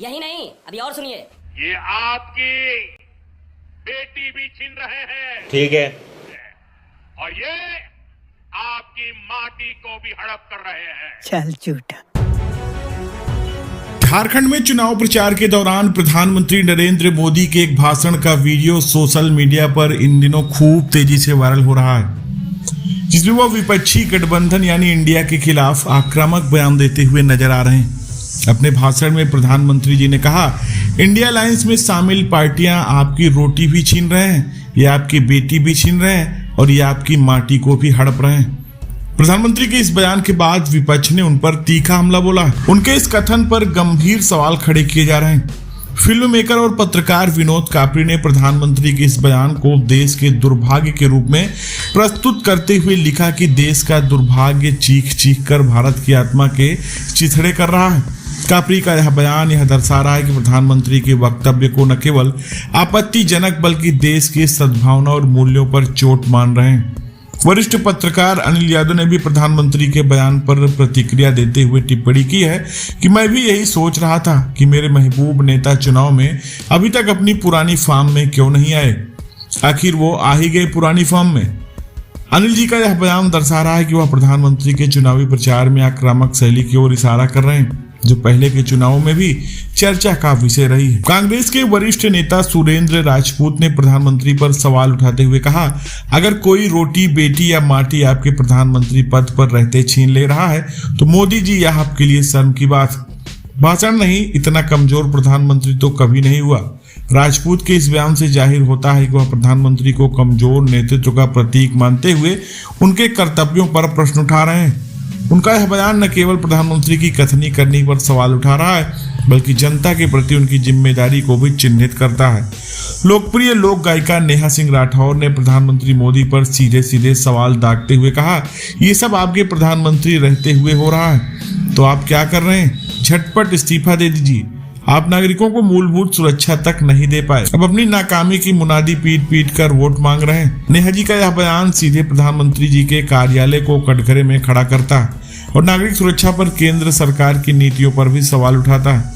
यही नहीं, अभी और सुनिए। ये आपकी बेटी भी छीन रहे हैं। ठीक है। और ये आपकी माटी को भी हड़प कर रहे हैं। चल झूठा। झारखंड में चुनाव प्रचार के दौरान प्रधानमंत्री नरेंद्र मोदी के एक भाषण का वीडियो सोशल मीडिया पर इन दिनों खूब तेजी से वायरल हो रहा है, जिसमें वह विपक्षी गठबंधन यानी इंडिया के खिलाफ आक्रामक बयान देते हुए नजर आ रहे हैं। अपने भाषण में प्रधानमंत्री जी ने कहा, इंडिया अलायंस में शामिल पार्टियां आपकी रोटी भी छीन रहे हैं, ये आपकी बेटी भी छीन रहे हैं और ये आपकी माटी को भी हड़प रहे हैं। प्रधानमंत्री के इस बयान के बाद विपक्ष ने उन पर तीखा हमला बोला। उनके इस कथन पर गंभीर सवाल खड़े किए जा रहे हैं। फिल्म मेकर और पत्रकार विनोद कापरी ने प्रधानमंत्री के इस बयान को देश के दुर्भाग्य के रूप में प्रस्तुत करते हुए लिखा कि देश का दुर्भाग्य चीख चीख कर भारत की आत्मा के चिथड़े कर रहा है। कापरी का यह बयान यह दर्शा रहा है कि प्रधानमंत्री के वक्तव्य को न केवल आपत्तिजनक बल्कि देश की सद्भावना और मूल्यों पर चोट मान रहे हैं। वरिष्ठ पत्रकार अनिल यादव ने भी प्रधानमंत्री के बयान पर प्रतिक्रिया देते हुए टिप्पणी की है कि मैं भी यही सोच रहा था कि मेरे महबूब नेता चुनाव में अभी तक अपनी पुरानी फॉर्म में क्यों नहीं आए, आखिर वो आ ही गए पुरानी फॉर्म में। अनिल जी का यह बयान दर्शा रहा है कि वह प्रधानमंत्री के चुनावी प्रचार में आक्रामक शैली की ओर इशारा कर रहे हैं, जो पहले के चुनावों में भी चर्चा का विषय रही है। कांग्रेस के वरिष्ठ नेता सुरेंद्र राजपूत ने प्रधानमंत्री पर सवाल उठाते हुए कहा, अगर कोई रोटी बेटी या माटी आपके प्रधानमंत्री पद पर रहते छीन ले रहा है तो मोदी जी यह आपके लिए शर्म की बात। भाषण नहीं, इतना कमजोर प्रधानमंत्री तो कभी नहीं हुआ। राजपूत के इस बयान से जाहिर होता है कि वह प्रधानमंत्री को कमजोर नेतृत्व का प्रतीक मानते हुए उनके कर्तव्यों पर प्रश्न उठा रहे हैं। उनका यह बयान न केवल प्रधानमंत्री की कथनी करनी पर सवाल उठा रहा है बल्कि जनता के प्रति उनकी जिम्मेदारी को भी चिन्हित करता है। लोकप्रिय लोक गायिका नेहा सिंह राठौर ने प्रधानमंत्री मोदी पर सीधे सीधे सवाल दागते हुए कहा, ये सब आपके प्रधानमंत्री रहते हुए हो रहा है तो आप क्या कर रहे हैं, झटपट इस्तीफा दे दीजिए। आप नागरिकों को मूलभूत सुरक्षा तक नहीं दे पाए, अब अपनी नाकामी की मुनादी पीट पीट कर वोट मांग रहे हैं। नेहा जी का यह बयान सीधे प्रधानमंत्री जी के कार्यालय को कटघरे में खड़ा करता है और नागरिक सुरक्षा पर केंद्र सरकार की नीतियों पर भी सवाल उठाता है।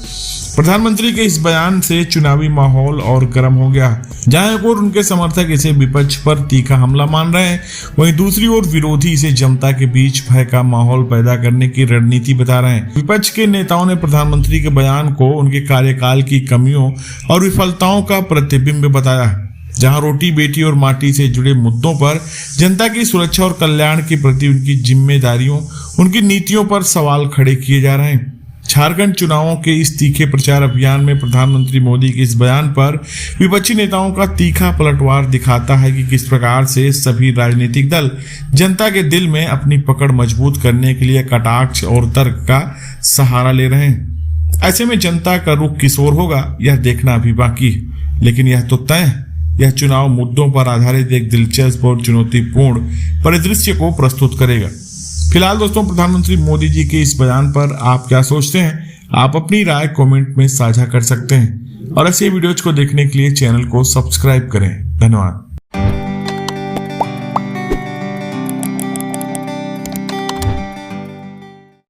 प्रधानमंत्री के इस बयान से चुनावी माहौल और गर्म हो गया। जहां एक ओर उनके समर्थक इसे विपक्ष पर तीखा हमला मान रहे हैं, वहीं दूसरी ओर विरोधी इसे जनता के बीच भय का माहौल पैदा करने की रणनीति बता रहे हैं। विपक्ष के नेताओं ने प्रधानमंत्री के बयान को उनके कार्यकाल की कमियों और विफलताओं का प्रतिबिंब बताया। जहां रोटी बेटी और माटी से जुड़े मुद्दों पर जनता की सुरक्षा और कल्याण के प्रति उनकी जिम्मेदारियों, उनकी नीतियों पर सवाल खड़े किए जा रहे हैं। झारखंड चुनावों के इस तीखे प्रचार अभियान में प्रधानमंत्री मोदी के इस बयान पर विपक्षी नेताओं का तीखा पलटवार दिखाता है कि किस प्रकार से सभी राजनीतिक दल जनता के दिल में अपनी पकड़ मजबूत करने के लिए कटाक्ष और तर्क का सहारा ले रहे हैं। ऐसे में जनता का रुख किस ओर होगा यह देखना अभी बाकी है, लेकिन यह तो तय है, यह चुनाव मुद्दों पर आधारित एक दिलचस्प और चुनौतीपूर्ण परिदृश्य को प्रस्तुत करेगा। फिलहाल दोस्तों, प्रधानमंत्री मोदी जी के इस बयान पर आप क्या सोचते हैं? आप अपनी राय कमेंट में साझा कर सकते हैं और ऐसे वीडियोज को देखने के लिए चैनल को सब्सक्राइब करें। धन्यवाद।